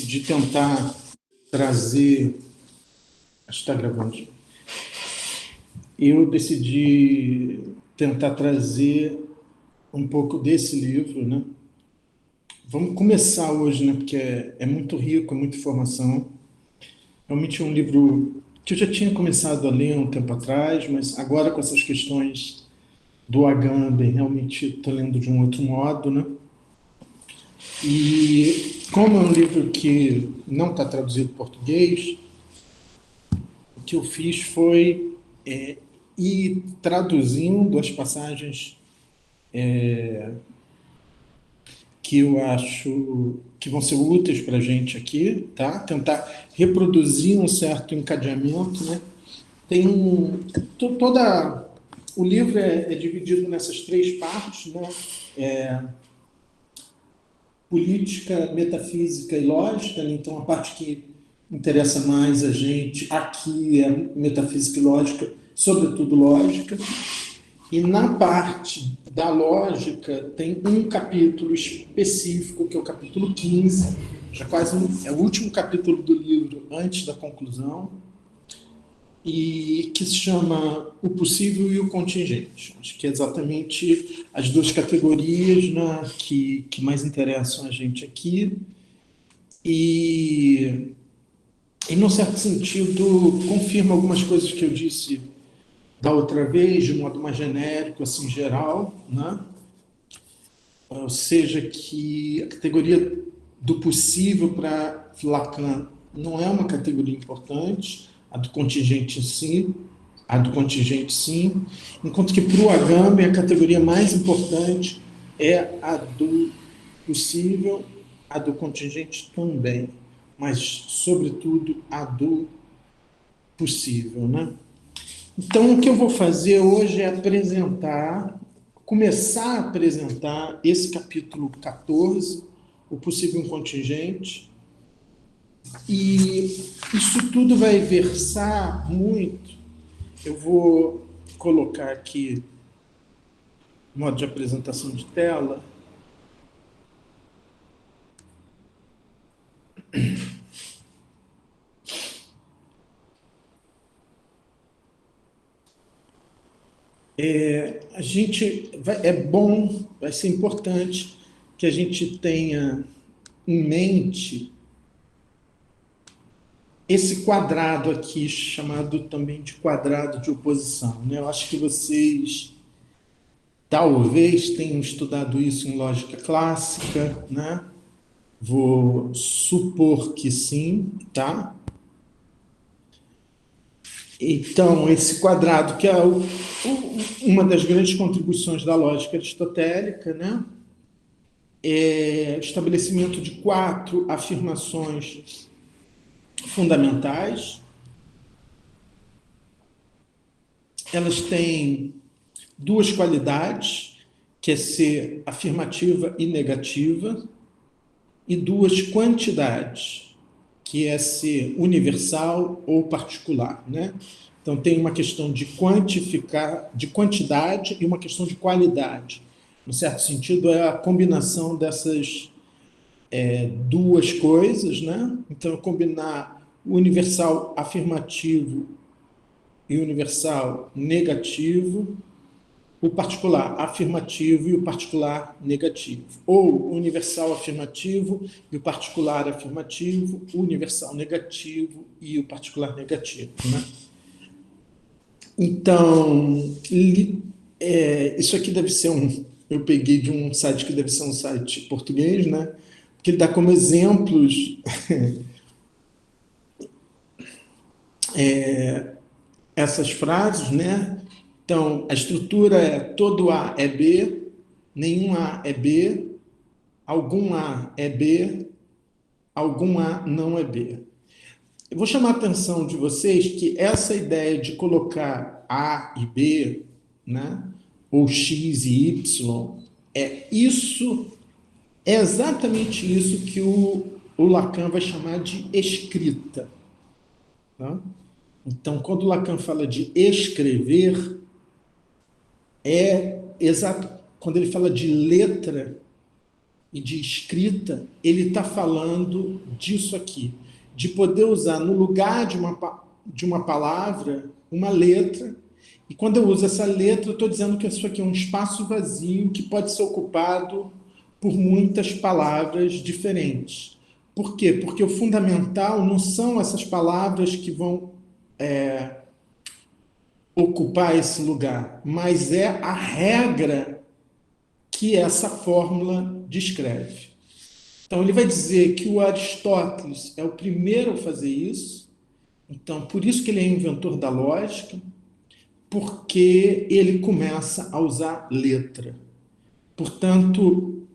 decidi tentar trazer... Acho que está gravando. Eu decidi tentar trazer um pouco desse livro, né? Vamos começar hoje, né? Porque é muito rico, é muita informação. Realmente é um livro que eu já tinha começado a ler um tempo atrás, mas agora com essas questões do Agamben, realmente estou lendo de um outro modo, né? E como é um livro que não está traduzido em português, o que eu fiz foi ir traduzindo as passagens que eu acho que vão ser úteis para a gente aqui, tá? Tentar reproduzir um certo encadeamento, né? Tem toda o livro é dividido nessas três partes, né? Política, metafísica e lógica, né? Então a parte que interessa mais a gente aqui é metafísica e lógica, sobretudo lógica. E na parte da lógica tem um capítulo específico, que é o capítulo 15, já quase é o último capítulo do livro antes da conclusão, e que se chama O Possível e o Contingente. Acho que é exatamente as duas categorias, né, que mais interessam a gente aqui. E, num certo sentido, confirma algumas coisas que eu disse da outra vez, de modo mais genérico, assim, geral, né? Ou seja, que a categoria do possível para Lacan não é uma categoria importante, a do contingente sim, enquanto que para o Agamben a categoria mais importante é a do possível, a do contingente também, mas, sobretudo, a do possível, né? Então, o que eu vou fazer hoje é começar a apresentar esse capítulo 14, o possível contingente, e isso tudo vai versar muito. Eu vou colocar aqui modo de apresentação de tela. Vai ser importante que a gente tenha em mente esse quadrado aqui, chamado também de quadrado de oposição, né? Eu acho que vocês talvez tenham estudado isso em lógica clássica, né? Vou supor que sim, tá? Então, esse quadrado, que é uma das grandes contribuições da lógica aristotélica, né? É estabelecimento de 4 afirmações fundamentais. Elas têm 2 qualidades, que é ser afirmativa e negativa, e 2 quantidades, que é ser universal ou particular, né? Então, tem uma questão de quantificar, de quantidade, e uma questão de qualidade. No certo sentido, é a combinação dessas 2 coisas, né? Então, combinar o universal afirmativo e o universal negativo, o particular afirmativo e o particular negativo, ou o universal afirmativo e o particular afirmativo, o universal negativo e o particular negativo, né? Então, isso aqui deve ser eu peguei de um site que deve ser um site português, né? Porque ele dá como exemplos essas frases, né? Então, a estrutura é todo A é B, nenhum A é B, algum A é B, algum A não é B. Eu vou chamar a atenção de vocês que essa ideia de colocar A e B, né? Ou X e Y, é exatamente isso que o Lacan vai chamar de escrita. Tá? Então, quando Lacan fala de escrever, quando ele fala de letra, e de escrita, ele está falando disso aqui, de poder usar no lugar de uma palavra uma letra, e quando eu uso essa letra, eu estou dizendo que isso aqui é um espaço vazio que pode ser ocupado por muitas palavras diferentes. Por quê? Porque o fundamental não são essas palavras que vão ocupar esse lugar, mas é a regra que essa fórmula descreve. Então, ele vai dizer que o Aristóteles é o primeiro a fazer isso, então, por isso que ele é inventor da lógica, porque ele começa a usar letra. Portanto,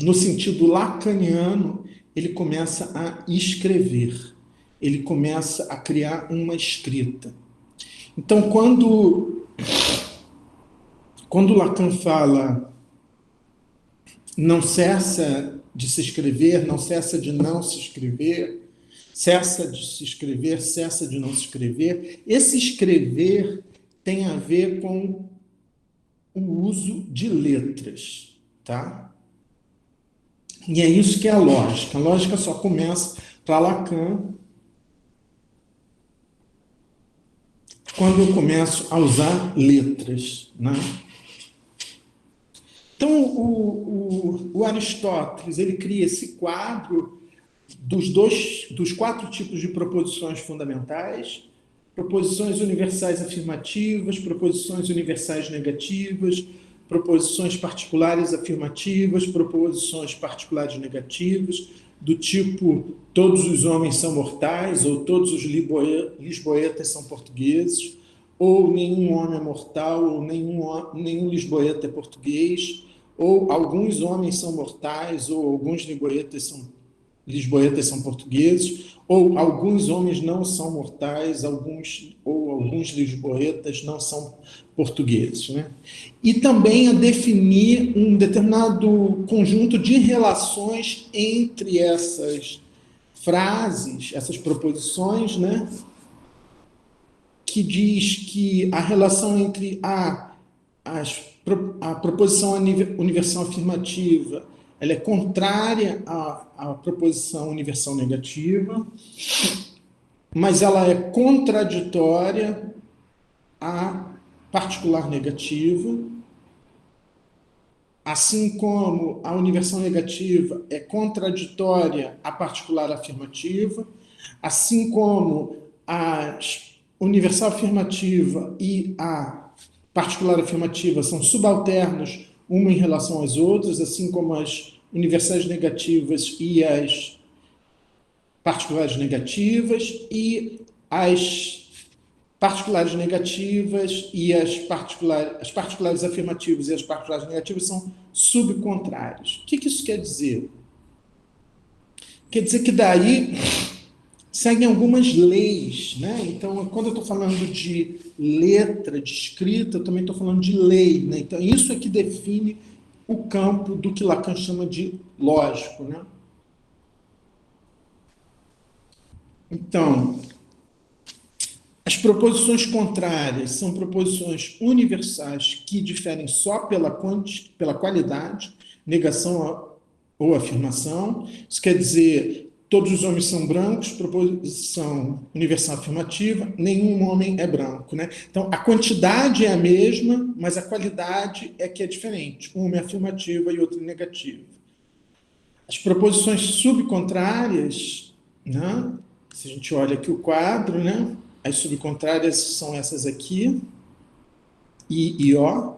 no sentido lacaniano, ele começa a escrever, ele começa a criar uma escrita. Então, quando Lacan fala não cessa de se escrever, não cessa de não se escrever, cessa de se escrever, cessa de não se escrever, esse escrever tem a ver com o uso de letras, tá? E é isso que é a lógica. A lógica só começa para Lacan quando eu começo a usar letras, né? Então, o Aristóteles ele cria esse quadro dos 4 tipos de proposições fundamentais: proposições universais afirmativas, proposições universais negativas, proposições particulares afirmativas, proposições particulares negativas, do tipo todos os homens são mortais, ou todos os lisboetas são portugueses, ou nenhum homem é mortal, ou nenhum lisboeta é português, ou alguns homens são mortais, ou alguns lisboetas são portugueses, ou alguns homens não são mortais, ou alguns lisboetas não são portugueses, né? E também a definir um determinado conjunto de relações entre essas frases, essas proposições, né? Que diz que a relação entre a proposição universal afirmativa ela é contrária à proposição universal negativa, mas ela é contraditória à particular negativa, assim como a universal negativa é contraditória à particular afirmativa, assim como a universal afirmativa e a particular afirmativa são subalternos uma em relação às outras, assim como as universais negativas e as particulares negativas, e as particulares negativas e as particulares afirmativas e as particulares negativas são subcontrários. O que isso quer dizer? Quer dizer que daí seguem algumas leis, né? Então, quando eu estou falando de letra, de escrita, eu também estou falando de lei, né? Então, isso é que define o campo do que Lacan chama de lógico, né? Então, as proposições contrárias são proposições universais que diferem só pela qualidade, negação ou afirmação. Isso quer dizer, todos os homens são brancos, proposição universal afirmativa, nenhum homem é branco, né? Então, a quantidade é a mesma, mas a qualidade é que é diferente. Uma é afirmativa e outra é negativa. As proposições subcontrárias, né? Se a gente olha aqui o quadro, né? As subcontrárias são essas aqui, I e O.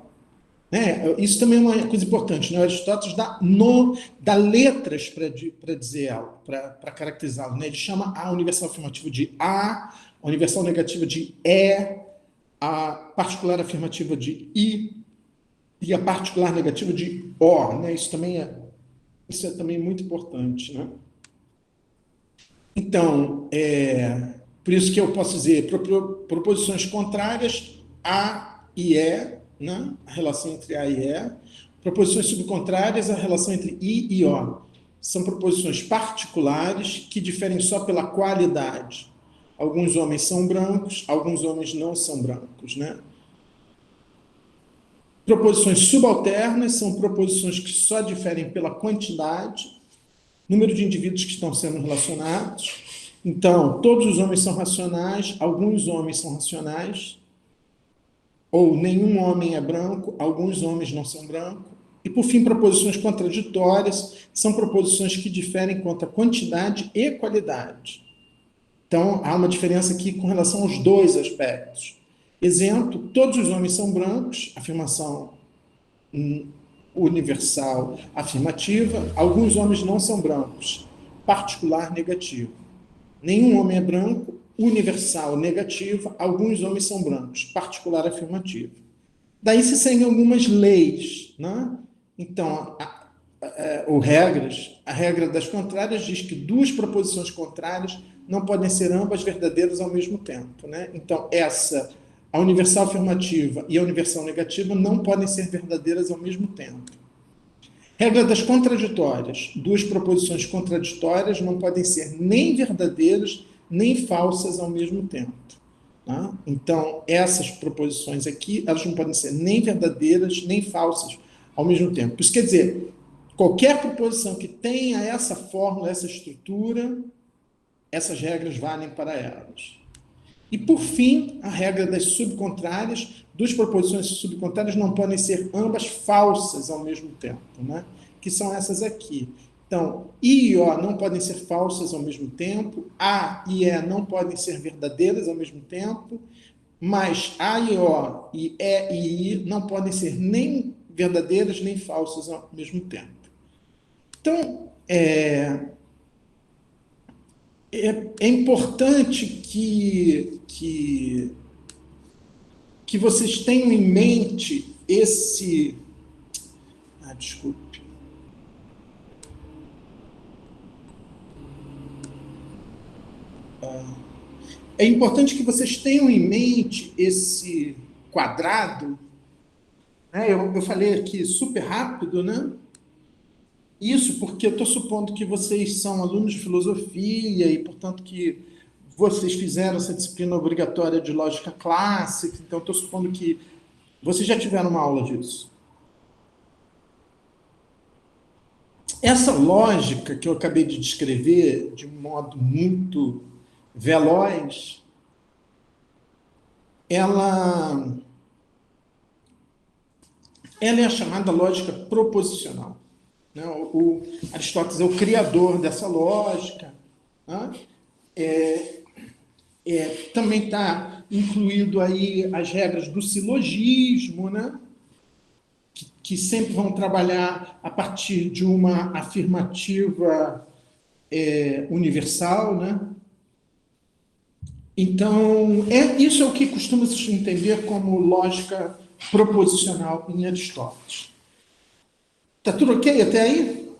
Né? Isso também é uma coisa importante, né? Aristóteles dá letras para dizer algo, para caracterizá-lo. Né? Ele chama a universal afirmativa de A universal negativa de E, a particular afirmativa de I e a particular negativa de O. Né? Isso é também muito importante. Né? Então, por isso que eu posso dizer proposições contrárias A e E, né? A relação entre A e E. Proposições subcontrárias, a relação entre I e O. São proposições particulares que diferem só pela qualidade. Alguns homens são brancos, alguns homens não são brancos, né? Proposições subalternas são proposições que só diferem pela quantidade, número de indivíduos que estão sendo relacionados. Então, todos os homens são racionais, alguns homens são racionais, ou nenhum homem é branco, alguns homens não são brancos. E, por fim, proposições contraditórias são proposições que diferem quanto a quantidade e qualidade. Então, há uma diferença aqui com relação aos dois aspectos. Exemplo, todos os homens são brancos, afirmação universal afirmativa, alguns homens não são brancos, particular negativo. Nenhum homem é branco, universal negativa, alguns homens são brancos, particular afirmativo. Daí se seguem algumas leis, né? Então, ou regras. A regra das contrárias diz que duas proposições contrárias não podem ser ambas verdadeiras ao mesmo tempo, né? Então, a universal afirmativa e a universal negativa não podem ser verdadeiras ao mesmo tempo. Regra das contraditórias. Duas proposições contraditórias não podem ser nem verdadeiras nem falsas ao mesmo tempo. Tá? Então, essas proposições aqui, elas não podem ser nem verdadeiras nem falsas ao mesmo tempo. Isso quer dizer, qualquer proposição que tenha essa fórmula, essa estrutura, essas regras valem para elas. E, por fim, a regra das subcontrárias. Duas proposições subcontrárias não podem ser ambas falsas ao mesmo tempo, né? Que são essas aqui. Então, I e O não podem ser falsas ao mesmo tempo, A e E não podem ser verdadeiras ao mesmo tempo, mas A e O e E e I não podem ser nem verdadeiras nem falsas ao mesmo tempo. Então, é importante que vocês tenham em mente esse... desculpe. É importante que vocês tenham em mente esse quadrado, né? Eu falei aqui super rápido, né? Isso porque eu estou supondo que vocês são alunos de filosofia e, portanto, que vocês fizeram essa disciplina obrigatória de lógica clássica, então estou supondo que vocês já tiveram uma aula disso. Essa lógica que eu acabei de descrever de um modo muito veloz, ela é a chamada lógica proposicional. O Aristóteles é o criador dessa lógica. Né? Também está incluído aí as regras do silogismo, né? Que sempre vão trabalhar a partir de uma afirmativa universal, né? Então, isso é o que costuma se entender como lógica proposicional em Aristóteles. Está tudo ok até aí?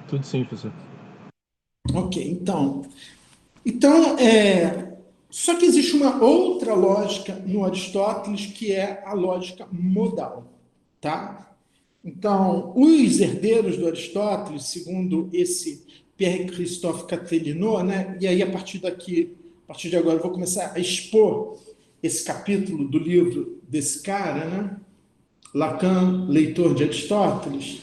Tudo sim, professor. Ok, então só que existe uma outra lógica no Aristóteles, que é a lógica modal, tá? Então, os herdeiros do Aristóteles, segundo esse Pierre-Christophe Castellino, né? E aí, a partir de agora, eu vou começar a expor esse capítulo do livro desse cara, né? Lacan, leitor de Aristóteles.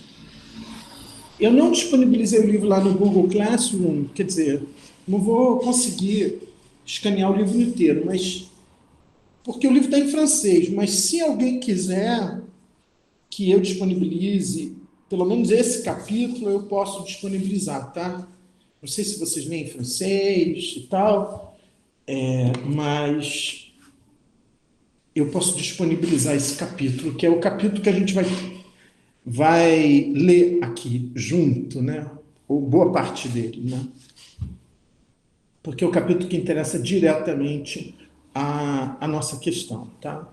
Eu não disponibilizei o livro lá no Google Classroom, quer dizer, não vou conseguir escanear o livro inteiro, mas porque o livro está em francês, mas se alguém quiser que eu disponibilize pelo menos esse capítulo, eu posso disponibilizar, tá? Não sei se vocês leem francês e tal, mas eu posso disponibilizar esse capítulo, que é o capítulo que a gente vai ler aqui junto, né? Ou boa parte dele, né? Porque é o capítulo que interessa diretamente a nossa questão, tá?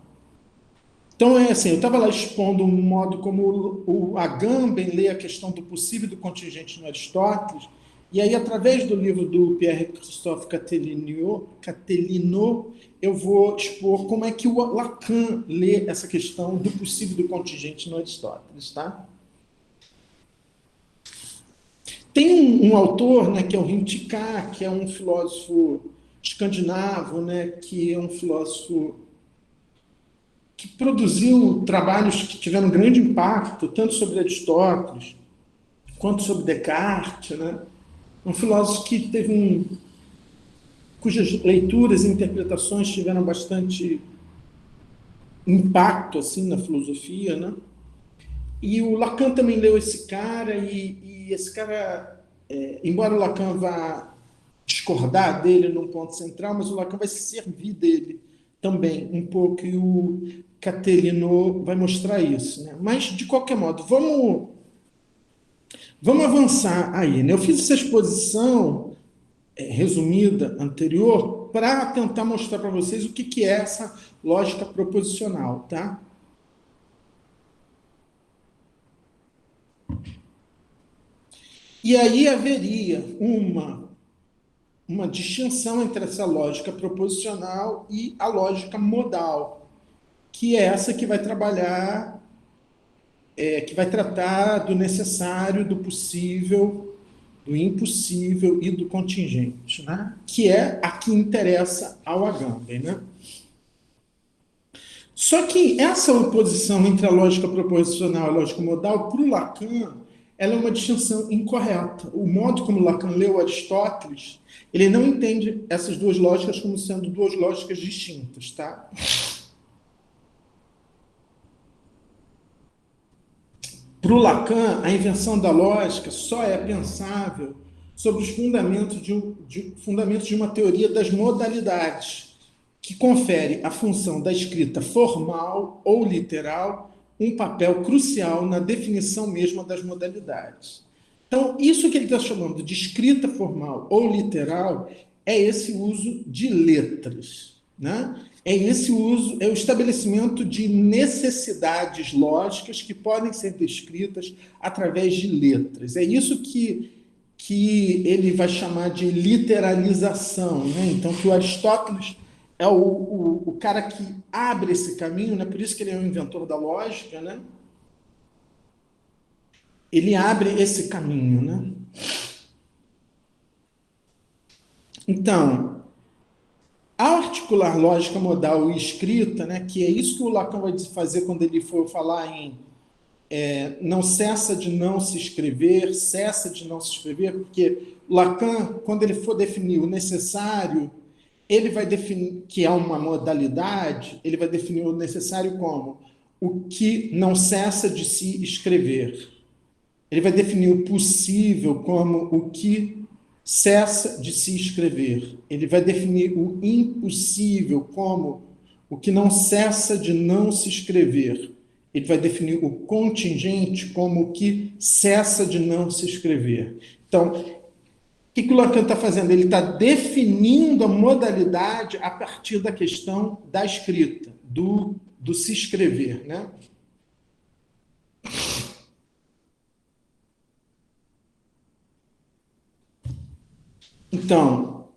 Então, assim, eu estava lá expondo um modo como o Agamben lê a questão do possível e do contingente no Aristóteles, e aí, através do livro do Pierre-Christophe Castellino, eu vou expor como é que o Lacan lê essa questão do possível e do contingente no Aristóteles, tá? Tem um autor, né, que é o Rintikar, que é um filósofo escandinavo, né, que é um filósofo que produziu trabalhos que tiveram grande impacto, tanto sobre Aristóteles quanto sobre Descartes, né? Um filósofo que teve cujas leituras e interpretações tiveram bastante impacto assim na filosofia, né? E o Lacan também leu esse cara e esse cara, embora o Lacan vá discordar dele num ponto central, mas o Lacan vai se servir dele também um pouco, e o Caterino vai mostrar isso, né? Mas de qualquer modo, vamos avançar aí, né? Eu fiz essa exposição resumida anterior para tentar mostrar para vocês o que é essa lógica proposicional, tá? E aí haveria uma distinção entre essa lógica proposicional e a lógica modal, que é essa que vai trabalhar, que vai tratar do necessário, do possível, do impossível e do contingente, né? Que é a que interessa ao Agamben, né? Só que essa oposição entre a lógica proposicional e a lógica modal, para o Lacan, ela é uma distinção incorreta. O modo como Lacan leu Aristóteles, ele não entende essas duas lógicas como sendo duas lógicas distintas, tá? Para o Lacan, a invenção da lógica só é pensável sobre os fundamentos de uma teoria das modalidades, que confere à função da escrita formal ou literal um papel crucial na definição mesma das modalidades. Então, isso que ele está chamando de escrita formal ou literal é esse uso de letras, né? É esse uso, é o estabelecimento de necessidades lógicas que podem ser descritas através de letras. É isso que ele vai chamar de literalização, né? Então, que o Aristóteles é o cara que abre esse caminho, né? Por isso que ele é o inventor da lógica, né? Ele abre esse caminho, né? Então, ao articular lógica modal e escrita, né, que é isso que o Lacan vai fazer quando ele for falar em não cessa de não se escrever, cessa de não se escrever, porque Lacan, quando ele for definir o necessário, ele vai definir que é uma modalidade, ele vai definir o necessário como o que não cessa de se escrever. Ele vai definir o possível como o que cessa de se escrever. Ele vai definir o impossível como o que não cessa de não se escrever. Ele vai definir o contingente como o que cessa de não se escrever. Então, o que o Lacan está fazendo? Ele está definindo a modalidade a partir da questão da escrita, do se escrever, né? Então,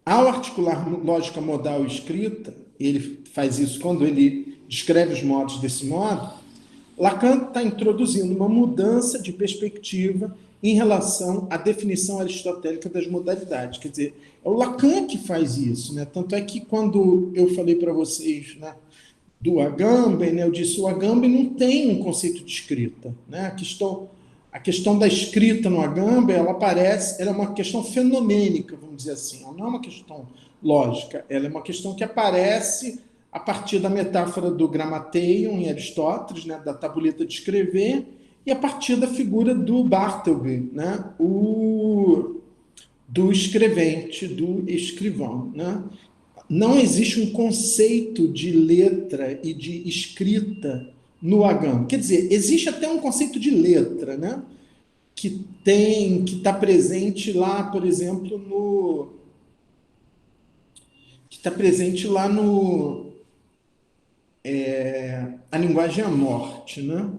ao articular lógica modal e escrita, ele faz isso quando ele descreve os modos desse modo, Lacan está introduzindo uma mudança de perspectiva em relação à definição aristotélica das modalidades. Quer dizer, é o Lacan que faz isso, né? Tanto é que quando eu falei para vocês, né, do Agamben, né, eu disse o Agamben não tem um conceito de escrita, né? A questão da escrita no Agamben, ela é uma questão fenomênica, vamos dizer assim. Ela não é uma questão lógica, ela é uma questão que aparece a partir da metáfora do gramateion em Aristóteles, né, da tabuleta de escrever, e a partir da figura do Bartleby, né, do escrevente, do escrivão, né? Não existe um conceito de letra e de escrita no Agamben. Quer dizer, existe até um conceito de letra, né? Que está presente lá, por exemplo, a linguagem à morte, né?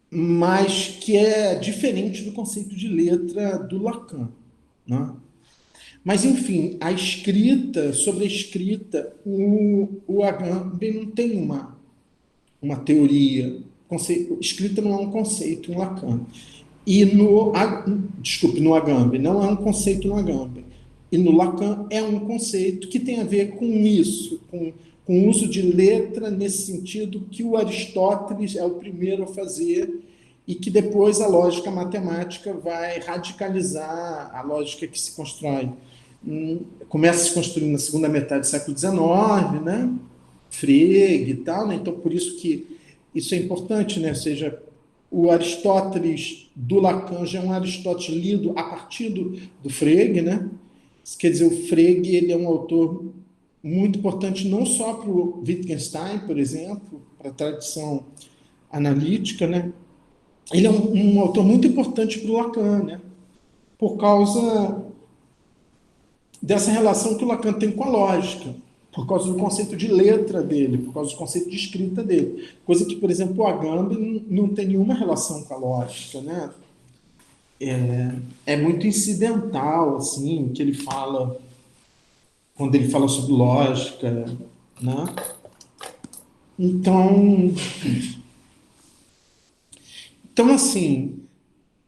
Mas que é diferente do conceito de letra do Lacan, né? Mas, enfim, sobre a escrita, o Agamben não tem uma teoria. Escrita não é um conceito em Lacan. E no Agamben, não é um conceito no Agamben. E no Lacan é um conceito que tem a ver com isso, com com o uso de letra nesse sentido que o Aristóteles é o primeiro a fazer e que depois a lógica matemática vai radicalizar a lógica que se constrói. Começa a se construir na segunda metade do século XIX, né? Frege e tal, né? Então, por isso que isso é importante, né? Ou seja, o Aristóteles do Lacan já é um Aristóteles lido a partir do Frege, né? Isso quer dizer, o Frege ele é um autor muito importante não só para o Wittgenstein, por exemplo, para a tradição analítica, né? Ele é um autor muito importante para o Lacan, né? Por causa dessa relação que o Lacan tem com a lógica, por causa do conceito de letra dele, por causa do conceito de escrita dele. Coisa que, por exemplo, o Agamben não tem nenhuma relação com a lógica, né? É muito incidental, assim, que ele fala, quando ele fala sobre lógica, né? Então assim,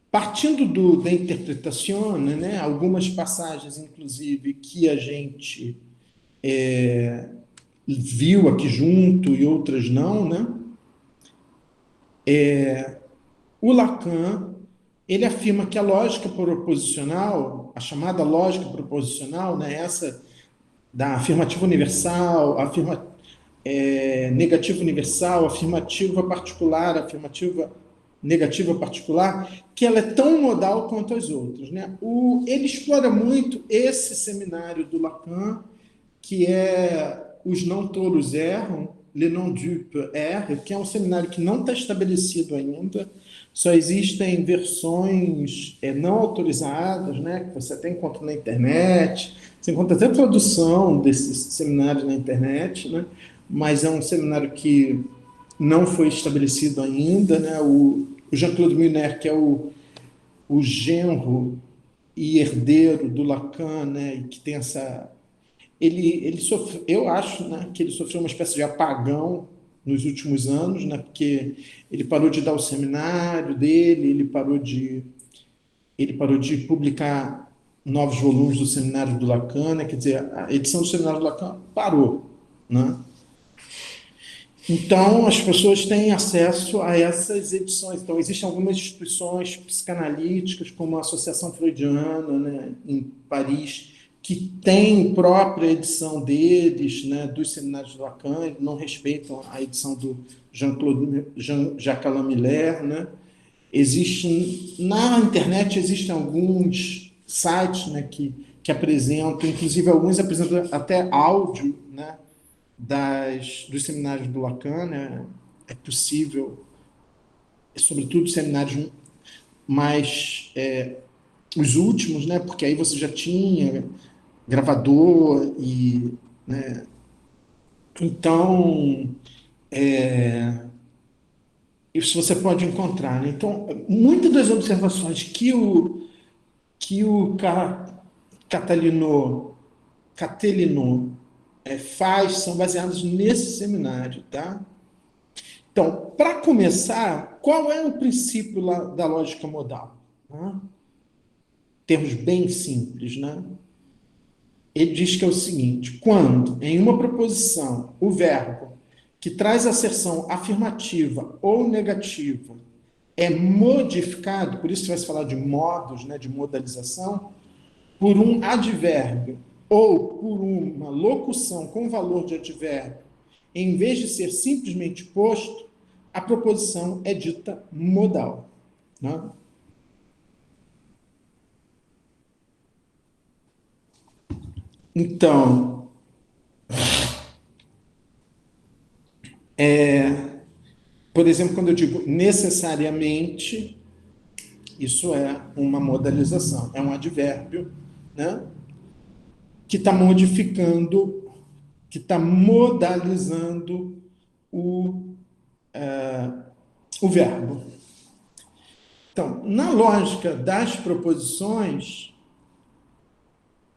partindo da interpretação, né, algumas passagens, inclusive, que a gente viu aqui junto e outras não, né? O Lacan, ele afirma que a lógica proposicional, a chamada lógica proposicional, né, essa da afirmativa universal, negativa universal, afirmativa particular, afirmativa negativa particular, que ela é tão modal quanto as outras, né? Ele explora muito esse seminário do Lacan, que é Os Não Tolos Erram, Les Non-Dupes Errent, que é um seminário que não está estabelecido ainda, só existem versões não autorizadas, né, que você até encontra na internet, você encontra até tradução desses seminários na internet, né, mas é um seminário que não foi estabelecido ainda, né, o Jean-Claude Miller, que é o genro e herdeiro do Lacan, né, e que tem essa... Ele sofreu, eu acho, né, que ele sofreu uma espécie de apagão nos últimos anos, né, porque ele parou de dar o seminário dele, ele parou de publicar novos volumes do seminário do Lacan, né, quer dizer, a edição do seminário do Lacan parou, né? Então, as pessoas têm acesso a essas edições. Então, existem algumas instituições psicanalíticas, como a Associação Freudiana, né, em Paris, que tem própria edição deles, né, dos seminários do Lacan, não respeitam a edição do Jacques Alain Miller, né? Na internet existem alguns sites, né, que apresentam, inclusive alguns apresentam até áudio, né, dos seminários do Lacan, né? É possível, sobretudo seminários mais os últimos, né? Porque aí você já tinha gravador e, né? Então, isso você pode encontrar, né? Então, muitas das observações que o Catelino faz são baseadas nesse seminário, tá? Então, para começar, qual é o princípio da lógica modal? Né? Termos bem simples, né? Ele diz que é o seguinte: quando, em uma proposição, o verbo que traz asserção afirmativa ou negativa é modificado, por isso vai se falar de modos, né, de modalização, por um advérbio ou por uma locução com valor de advérbio, em vez de ser simplesmente posto, a proposição é dita modal. Né? Então, por exemplo, quando eu digo necessariamente, isso é uma modalização, é um advérbio, né? Que está modificando, que está modalizando o verbo. Então, na lógica das proposições,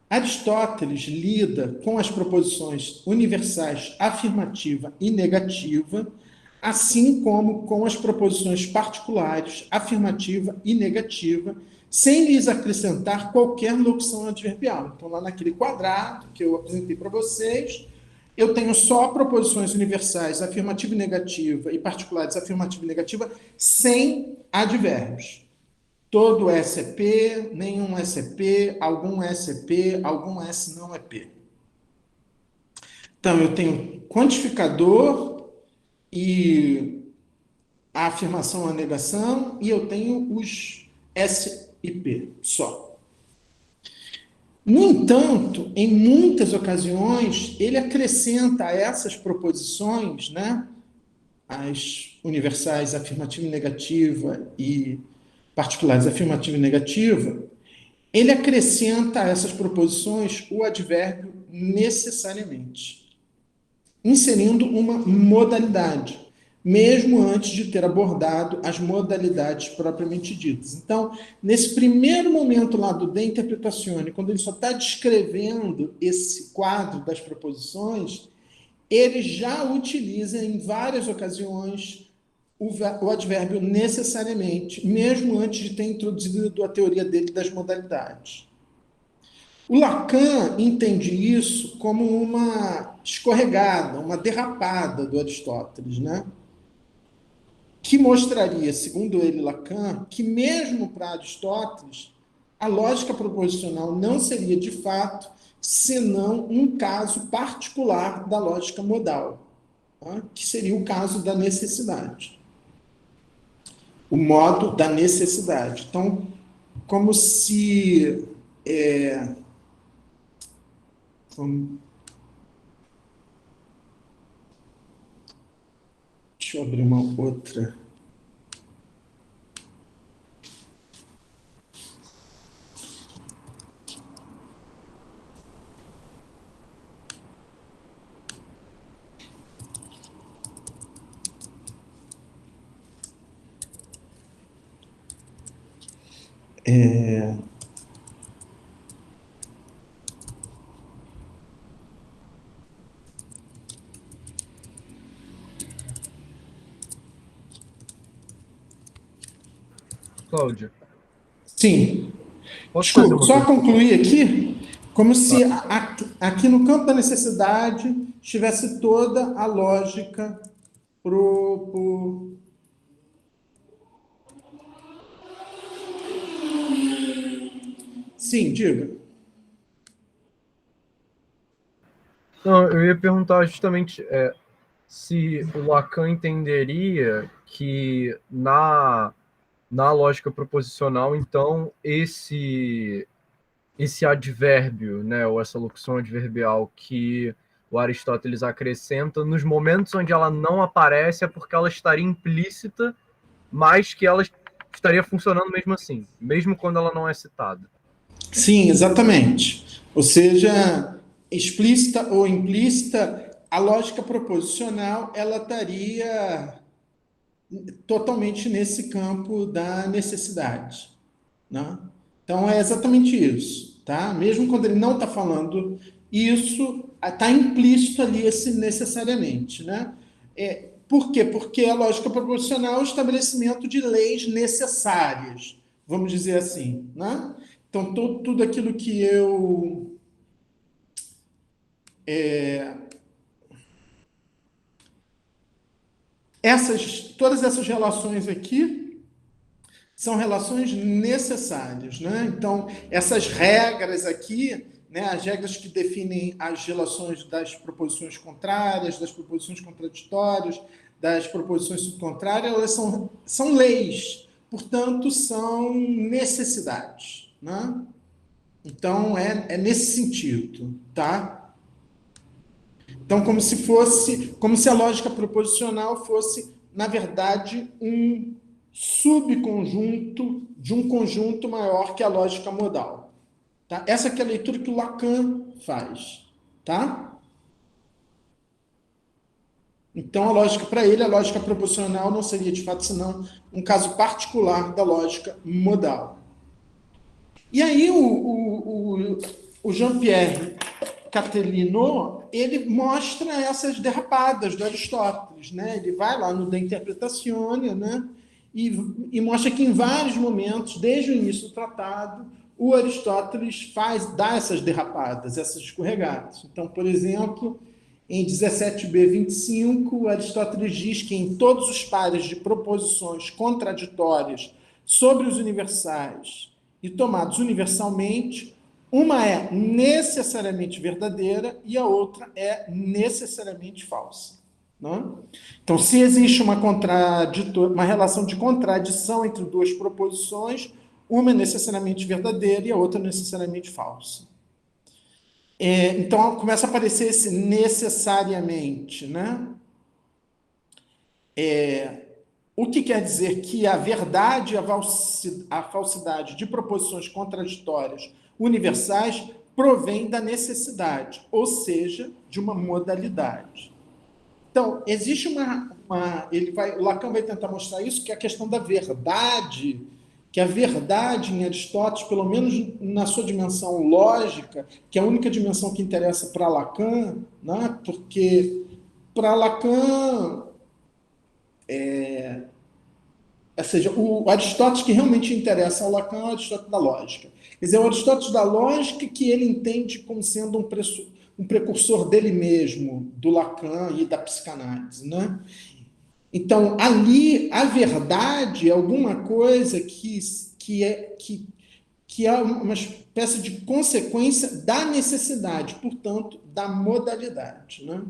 Aristóteles lida com as proposições universais afirmativa e negativa, assim como com as proposições particulares afirmativa e negativa, sem lhes acrescentar qualquer locução adverbial. Então, lá naquele quadrado que eu apresentei para vocês, eu tenho só proposições universais afirmativa e negativa e particulares afirmativa e negativa sem advérbios. Todo S é P, nenhum S é P, algum S é P, algum S não é P. Então, eu tenho quantificador e a afirmação, a negação, e eu tenho os S e P só. No entanto, em muitas ocasiões, ele acrescenta a essas proposições, né, as universais afirmativa e negativa e particulares afirmativa e negativa, ele acrescenta a essas proposições o advérbio necessariamente, inserindo uma modalidade, mesmo antes de ter abordado as modalidades propriamente ditas. Então, nesse primeiro momento lá do De Interpretazione, quando ele só está descrevendo esse quadro das proposições, ele já utiliza em várias ocasiões o advérbio necessariamente, mesmo antes de ter introduzido a teoria dele das modalidades. O Lacan entende isso como uma escorregada, uma derrapada do Aristóteles, né? Que mostraria, segundo ele, Lacan, que mesmo para Aristóteles, a lógica proposicional não seria, de fato, senão um caso particular da lógica modal, tá? Que seria o caso da necessidade. O modo da necessidade. Então, como se... deixa eu abrir uma outra... Cláudio, Sim. posso fazer Desculpa, uma só pergunta? concluir aqui, como se aqui no campo da necessidade tivesse toda a lógica pro... Sim, diga. Não, eu ia perguntar justamente se o Lacan entenderia que na lógica proposicional, então, esse advérbio, né, ou essa locução adverbial que o Aristóteles acrescenta, nos momentos onde ela não aparece é porque ela estaria implícita, mas que ela estaria funcionando mesmo assim, mesmo quando ela não é citada. Sim, exatamente. Ou seja, explícita ou implícita, a lógica proposicional ela estaria totalmente nesse campo da necessidade, né? Então é exatamente isso, tá? Mesmo quando ele não está falando isso, está implícito ali esse necessariamente, né? Por quê? Porque a lógica proposicional é o estabelecimento de leis necessárias, vamos dizer assim, né? Então tudo aquilo que eu todas essas relações aqui são relações necessárias, né? Então, essas regras aqui, né, as regras que definem as relações das proposições contrárias, das proposições contraditórias, das proposições subcontrárias, elas são leis, portanto, são necessidades, né? Então, é nesse sentido, tá? Então, como se a lógica proposicional fosse, na verdade, um subconjunto de um conjunto maior que a lógica modal. Tá? Essa que é a leitura que o Lacan faz. Tá? Então, para ele, a lógica proposicional não seria, de fato, senão um caso particular da lógica modal. E aí, o Jean-Pierre Catelino, ele mostra essas derrapadas do Aristóteles, né? Ele vai lá no De Interpretazione, né? E mostra que em vários momentos, desde o início do tratado, o Aristóteles dá essas derrapadas, essas escorregadas. Então, por exemplo, Em 17b, 25, Aristóteles diz que em todos os pares de proposições contraditórias sobre os universais e tomados universalmente, uma é necessariamente verdadeira e a outra é necessariamente falsa. Não? Então, se existe uma relação de contradição entre duas proposições, uma é necessariamente verdadeira e a outra é necessariamente falsa. Então, começa a aparecer esse necessariamente, né? O que quer dizer que a verdade e a falsidade de proposições contraditórias universais provém da necessidade, ou seja, de uma modalidade. Então, existe o Lacan vai tentar mostrar isso, que é a questão da verdade, que a verdade em Aristóteles, pelo menos na sua dimensão lógica, que é a única dimensão que interessa para Lacan, né? Porque para Lacan, ou seja, o Aristóteles que realmente interessa ao Lacan é o Aristóteles da lógica. Quer dizer, é o Aristóteles da lógica que ele entende como sendo um precursor dele mesmo, do Lacan e da psicanálise, né? Então, ali, a verdade é alguma coisa que é uma espécie de consequência da necessidade, portanto, da modalidade, né?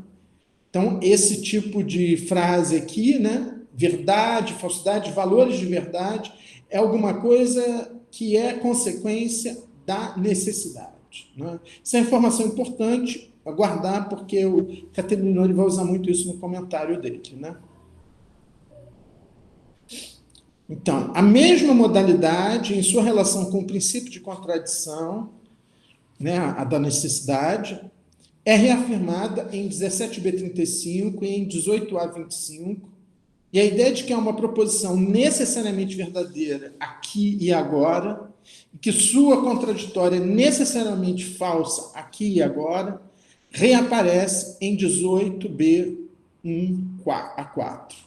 Então, esse tipo de frase aqui, né? Verdade, falsidade, valores de verdade, é alguma coisa que é consequência da necessidade, né? Essa é uma informação importante a guardar, porque o Caterino vai usar muito isso no comentário dele, né? Então, a mesma modalidade, em sua relação com o princípio de contradição, né, a da necessidade, é reafirmada em 17b, 35 e em 18a, 25, e a ideia de que é uma proposição necessariamente verdadeira aqui e agora, e que sua contraditória é necessariamente falsa aqui e agora, reaparece em 18b, 1a 4.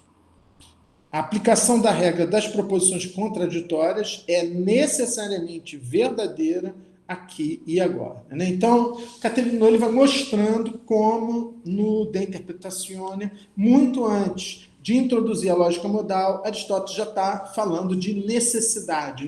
A aplicação da regra das proposições contraditórias é necessariamente verdadeira aqui e agora, né? Então, Caterino ele vai mostrando como, no De Interpretatione, muito antes de introduzir a lógica modal, Aristóteles já está falando de necessidade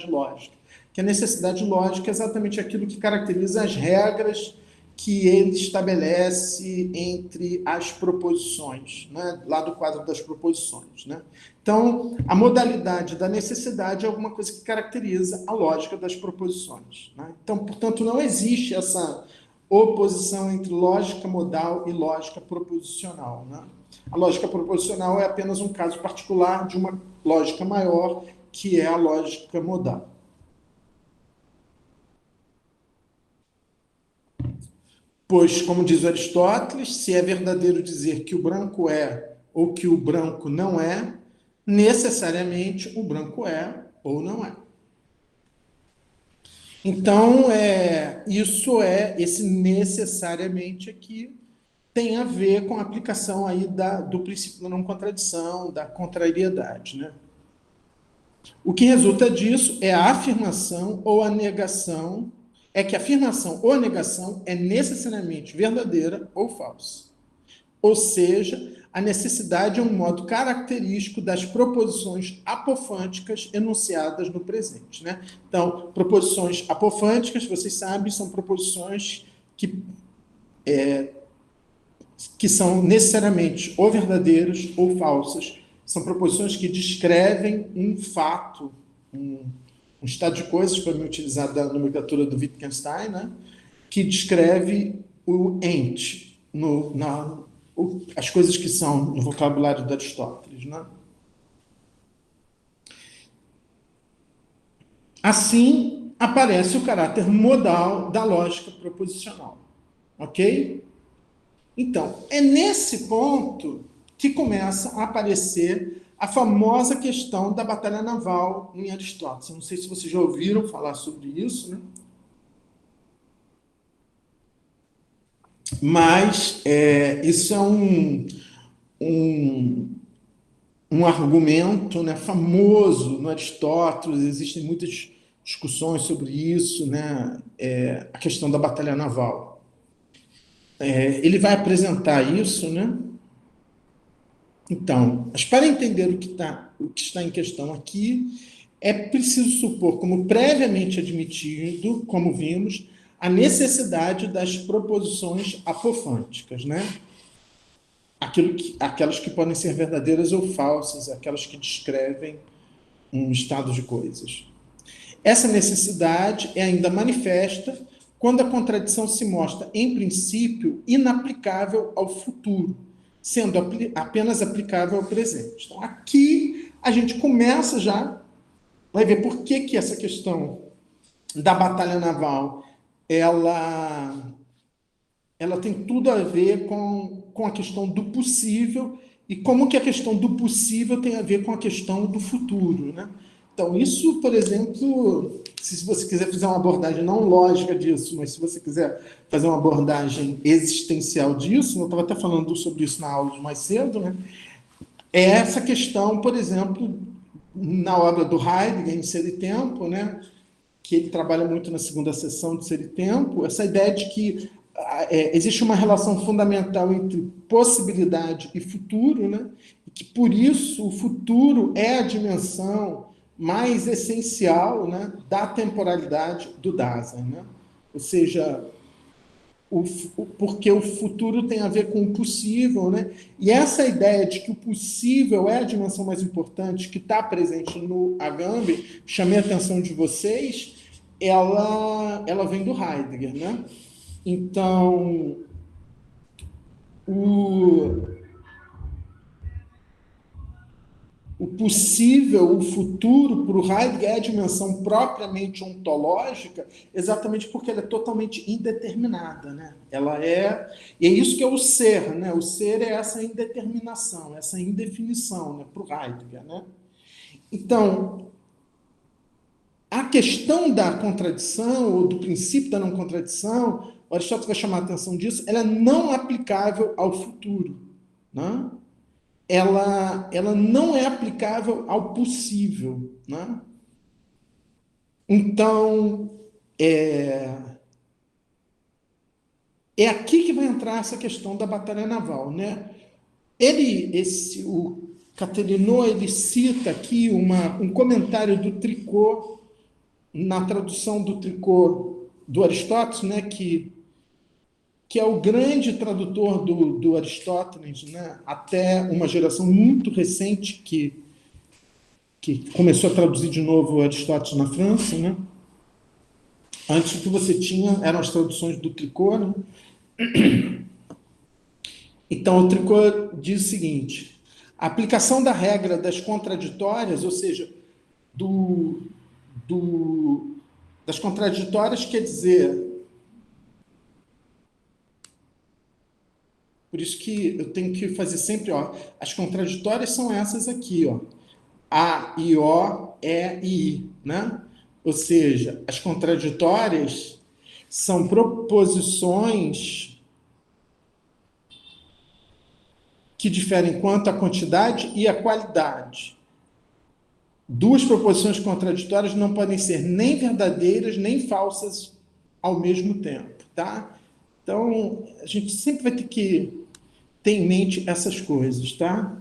lógica. Que a necessidade lógica é exatamente aquilo que caracteriza as regras que ele estabelece entre as proposições, né? Lá do quadro das proposições, né? Então, a modalidade da necessidade é alguma coisa que caracteriza a lógica das proposições, né? Então, portanto, não existe essa oposição entre lógica modal e lógica proposicional, né? A lógica proposicional é apenas um caso particular de uma lógica maior, que é a lógica modal. Pois, como diz Aristóteles, se é verdadeiro dizer que o branco é ou que o branco não é, necessariamente o branco é ou não é. Então, esse necessariamente aqui tem a ver com a aplicação aí do princípio da não contradição, da contrariedade, né? O que resulta disso é a afirmação ou a negação, é que a afirmação ou a negação é necessariamente verdadeira ou falsa. Ou seja, a necessidade é um modo característico das proposições apofânticas enunciadas no presente, né? Então, proposições apofânticas, vocês sabem, são proposições que são necessariamente ou verdadeiras ou falsas. São proposições que descrevem um fato, um estado de coisas, para me utilizar da nomenclatura do Wittgenstein, né? Que descreve o ente, as coisas que são no vocabulário de Aristóteles, né? Assim, aparece o caráter modal da lógica proposicional. Ok? Então, é nesse ponto que começa a aparecer a famosa questão da batalha naval em Aristóteles. Não sei se vocês já ouviram falar sobre isso, né? Mas isso é um argumento, né, famoso no Aristóteles, existem muitas discussões sobre isso, né? A questão da batalha naval. Ele vai apresentar isso, né? Então, mas para entender o que está em questão aqui, é preciso supor como previamente admitido, como vimos, a necessidade das proposições apofânticas, né? Aquelas que podem ser verdadeiras ou falsas, aquelas que descrevem um estado de coisas. Essa necessidade é ainda manifesta quando a contradição se mostra, em princípio, inaplicável ao futuro, sendo apenas aplicável ao presente. Então, aqui a gente começa já, vai ver por que essa questão da batalha naval ela tem tudo a ver com a questão do possível e como que a questão do possível tem a ver com a questão do futuro, né? Então, isso, por exemplo, se você quiser fazer uma abordagem não lógica disso, mas se você quiser fazer uma abordagem existencial disso, eu estava até falando sobre isso na aula de mais cedo, né? É essa questão, por exemplo, na obra do Heidegger, em Ser e Tempo, né? Que ele trabalha muito na segunda seção de Ser e Tempo, essa ideia de que existe uma relação fundamental entre possibilidade e futuro, né? E que, por isso, o futuro é a dimensão mais essencial, né, da temporalidade do Dasein, né? Ou seja, porque o futuro tem a ver com o possível, né? E essa ideia de que o possível é a dimensão mais importante que está presente no Agamben, chamei a atenção de vocês, ela vem do Heidegger, né? Então, o possível, o futuro, para o Heidegger é a dimensão propriamente ontológica, exatamente porque ela é totalmente indeterminada, né? Ela é, e é isso que é o ser, né? O ser é essa indeterminação, essa indefinição, né? Para o Heidegger, né? Então, a questão da contradição, ou do princípio da não contradição, o Aristóteles vai chamar a atenção disso, ela é não aplicável ao futuro, né? Ela não é aplicável ao possível, né? Então, é aqui que vai entrar essa questão da batalha naval, né? O Caterino, ele cita aqui um comentário do Tricot, na tradução do Tricot do Aristóteles, né? Que é o grande tradutor do Aristóteles, né? Até uma geração muito recente que começou a traduzir de novo Aristóteles na França, né? Antes o que você tinha eram as traduções do Tricot, né? Então o Tricot diz o seguinte: a aplicação da regra das contraditórias, ou seja, das contraditórias quer dizer, por isso que eu tenho que fazer sempre, ó, as contraditórias são essas aqui, ó, A e O, E e I, né? Ou seja, as contraditórias são proposições que diferem quanto à quantidade e à qualidade. Duas proposições contraditórias não podem ser nem verdadeiras nem falsas ao mesmo tempo, tá? Então, a gente sempre vai ter que ter em mente essas coisas, tá?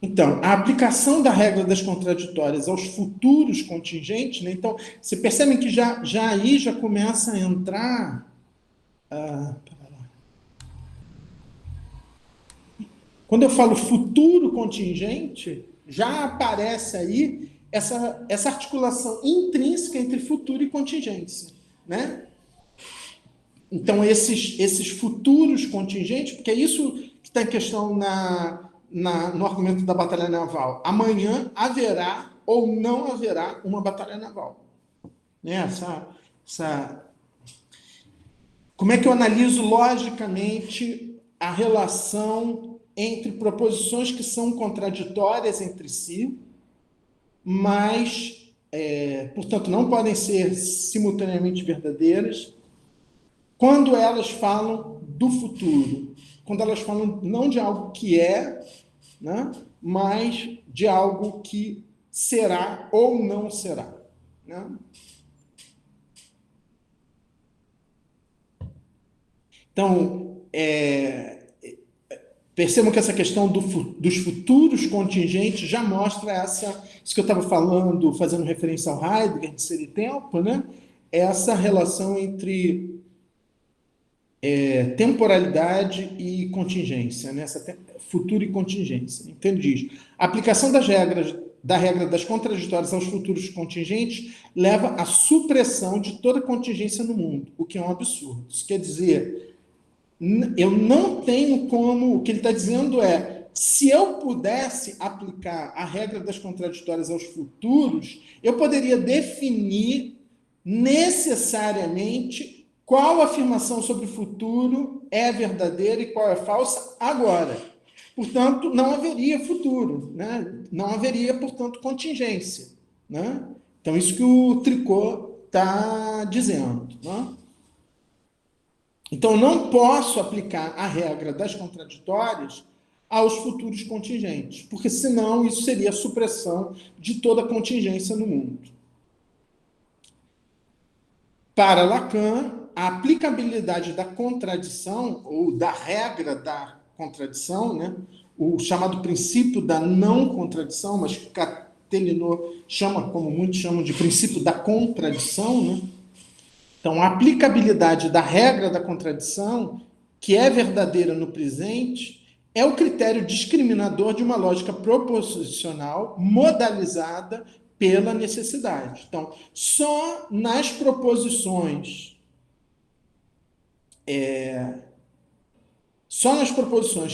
Então, a aplicação da regra das contraditórias aos futuros contingentes, né? Então, você percebe que já aí já começa a entrar. Quando eu falo futuro contingente, já aparece aí essa articulação intrínseca entre futuro e contingência, né? Então, esses futuros contingentes, porque é isso que está em questão no argumento da batalha naval. Amanhã haverá ou não haverá uma batalha naval. Né? Como é que eu analiso logicamente a relação entre proposições que são contraditórias entre si, mas, portanto, não podem ser simultaneamente verdadeiras, quando elas falam do futuro, quando elas falam não de algo que é, né, mas de algo que será ou não será, né? Então, percebam que essa questão dos futuros contingentes já mostra isso que eu estava falando, fazendo referência ao Heidegger, de ser e tempo, né? Essa relação entre temporalidade e contingência, né? Futuro e contingência. Então, ele diz: a aplicação da regra das contraditórias aos futuros contingentes leva à supressão de toda contingência no mundo, o que é um absurdo. Isso quer dizer, eu não tenho como. O que ele está dizendo é: se eu pudesse aplicar a regra das contraditórias aos futuros, eu poderia definir necessariamente qual afirmação sobre o futuro é verdadeira e qual é falsa agora. Portanto, não haveria futuro, né? Não haveria, portanto, contingência, né? Então, isso que o Tricot está dizendo, né? Então, não posso aplicar a regra das contraditórias aos futuros contingentes, porque senão isso seria a supressão de toda contingência no mundo. Para Lacan, a aplicabilidade da contradição, ou da regra da contradição, né? O chamado princípio da não contradição, mas Castellino chama, como muitos chamam, de princípio da contradição, né? Então, a aplicabilidade da regra da contradição, que é verdadeira no presente, é o critério discriminador de uma lógica proposicional modalizada pela necessidade. Então, só nas proposições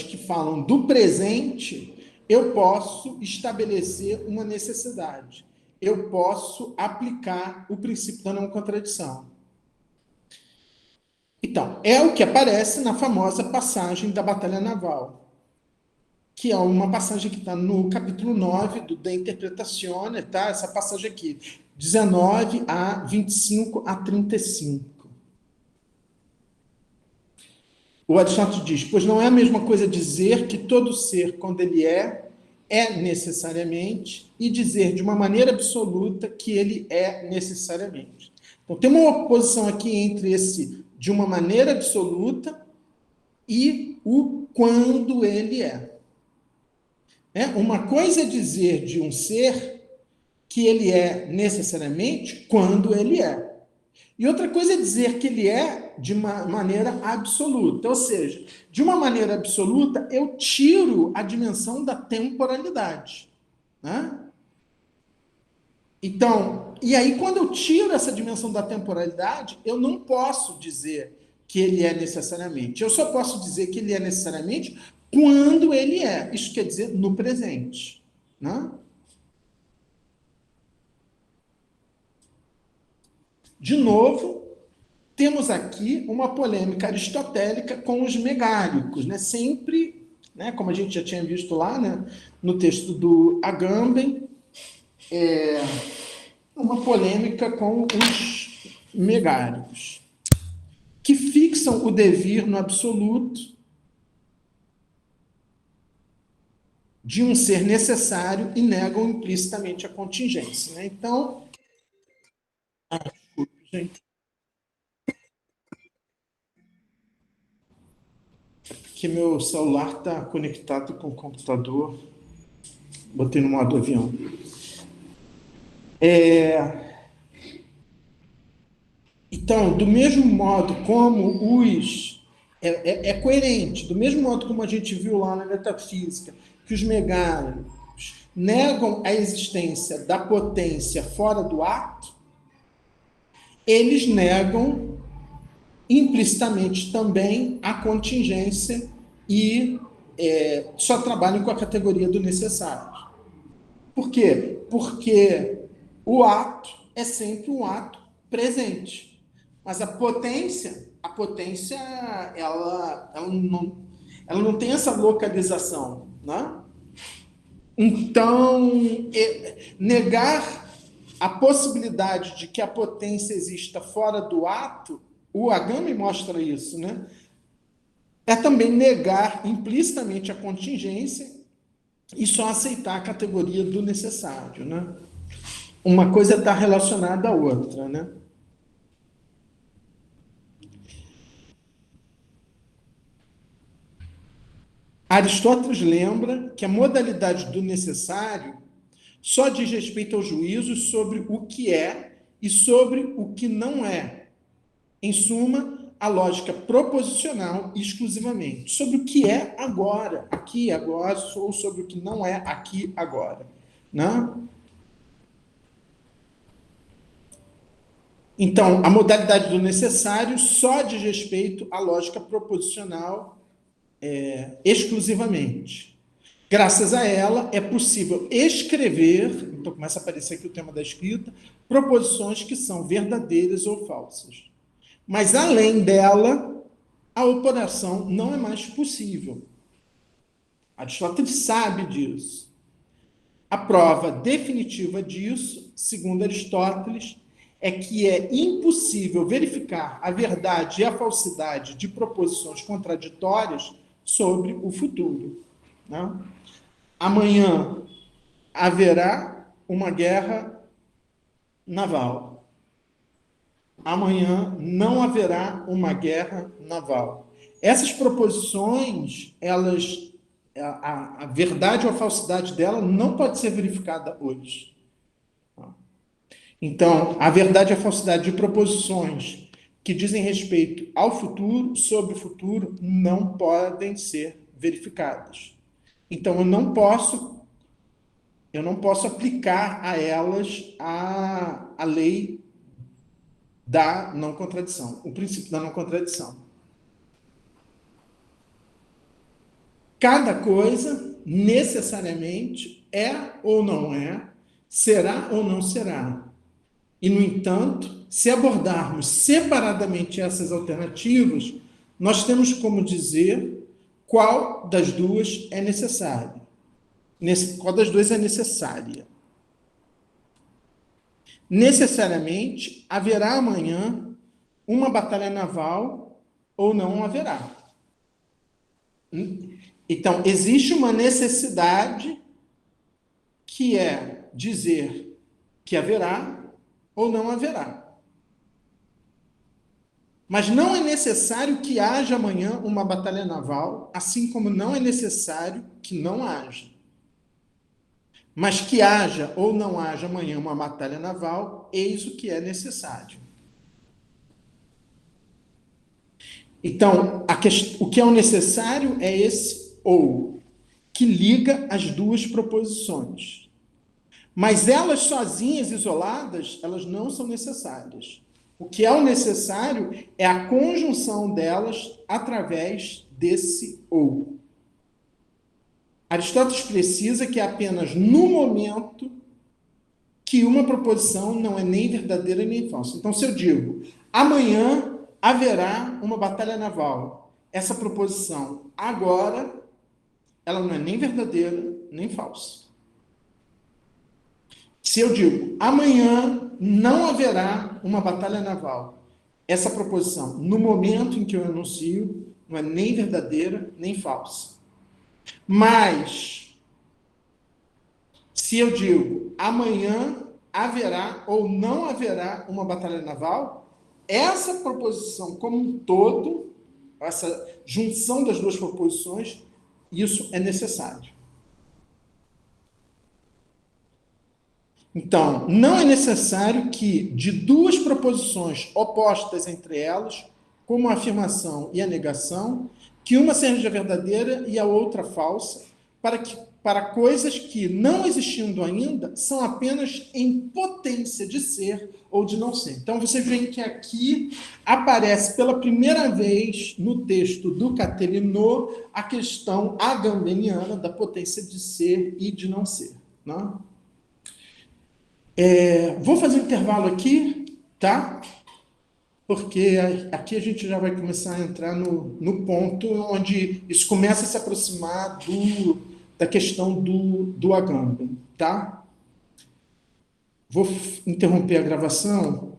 que falam do presente eu posso estabelecer uma necessidade. Eu posso aplicar o princípio da não contradição. Então, é o que aparece na famosa passagem da Batalha Naval, que é uma passagem que está no capítulo 9 do De Interpretazione, tá? Essa passagem aqui, 19 a 25 a 35. O Aristóteles diz: pois não é a mesma coisa dizer que todo ser, quando ele é necessariamente, e dizer de uma maneira absoluta que ele é necessariamente. Então, tem uma oposição aqui entre esse de uma maneira absoluta e o quando ele é. Uma coisa é dizer de um ser que ele é necessariamente quando ele é. E outra coisa é dizer que ele é de uma maneira absoluta. Ou seja, de uma maneira absoluta, eu tiro a dimensão da temporalidade. Né? Então, e aí quando eu tiro essa dimensão da temporalidade, eu não posso dizer que ele é necessariamente. Eu só posso dizer que ele é necessariamente quando ele é. Isso quer dizer no presente. Né? De novo, temos aqui uma polêmica aristotélica com os megáricos, né? Sempre, né, como a gente já tinha visto lá, né, no texto do Agamben, uma polêmica com os megáricos, que fixam o devir no absoluto de um ser necessário e negam implicitamente a contingência. Né? Então, desculpe, gente. Que meu celular está conectado com o computador, botei no modo avião. Então, do mesmo modo como os... É coerente, do mesmo modo como a gente viu lá na metafísica, que os megáricos negam a existência da potência fora do ato, eles negam implicitamente também a contingência e só trabalham com a categoria do necessário. Por quê? Porque o ato é sempre um ato presente. Mas a potência ela não tem essa localização. Né? Então, negar a possibilidade de que a potência exista fora do ato, o Agamben mostra isso, né? É também negar implicitamente a contingência e só aceitar a categoria do necessário, né? Uma coisa está relacionada à outra, né? Aristóteles lembra que a modalidade do necessário só diz respeito aos juízos sobre o que é e sobre o que não é. Em suma, a lógica proposicional exclusivamente. Sobre o que é agora, aqui, agora, ou sobre o que não é aqui, agora. Né? Então, a modalidade do necessário só diz respeito à lógica proposicional exclusivamente. Graças a ela, é possível escrever, então começa a aparecer aqui o tema da escrita, proposições que são verdadeiras ou falsas. Mas, além dela, a operação não é mais possível. Aristóteles sabe disso. A prova definitiva disso, segundo Aristóteles, é que é impossível verificar a verdade e a falsidade de proposições contraditórias sobre o futuro. Né? Amanhã haverá uma guerra naval. Amanhã não haverá uma guerra naval. Essas proposições, elas, a verdade ou a falsidade dela não pode ser verificada hoje. Então, a verdade e a falsidade de proposições que dizem respeito ao futuro, sobre o futuro, não podem ser verificadas. Então, eu não posso aplicar a elas a lei da não contradição, o princípio da não contradição. Cada coisa, necessariamente, é ou não é, será ou não será. E, no entanto, se abordarmos separadamente essas alternativas, nós temos como dizer qual das duas é necessária. Qual das duas é necessária. Necessariamente, haverá amanhã uma batalha naval ou não haverá. Então, existe uma necessidade que é dizer que haverá ou não haverá. Mas não é necessário que haja amanhã uma batalha naval, assim como não é necessário que não haja. Mas que haja ou não haja amanhã uma batalha naval, eis o que é necessário. Então, o que é o necessário é esse ou, que liga as duas proposições. Mas elas sozinhas, isoladas, elas não são necessárias. O que é o necessário é a conjunção delas através desse ou. Aristóteles precisa que é apenas no momento que uma proposição não é nem verdadeira nem falsa. Então, se eu digo, amanhã haverá uma batalha naval, essa proposição agora, ela não é nem verdadeira nem falsa. Se eu digo, amanhã não haverá uma batalha naval, essa proposição, no momento em que eu anuncio, não é nem verdadeira, nem falsa. Mas, se eu digo, amanhã haverá ou não haverá uma batalha naval, essa proposição como um todo, essa junção das duas proposições, isso é necessário. Então, não é necessário que, de duas proposições opostas entre elas, como a afirmação e a negação, que uma seja verdadeira e a outra falsa, para coisas que, não existindo ainda, são apenas em potência de ser ou de não ser. Então, vocês veem que aqui aparece pela primeira vez no texto do Catelinô a questão agambeniana da potência de ser e de não ser. Não? Vou fazer um intervalo aqui, tá? Porque aqui a gente já vai começar a entrar no ponto onde isso começa a se aproximar da questão do Agamben, tá? Vou interromper a gravação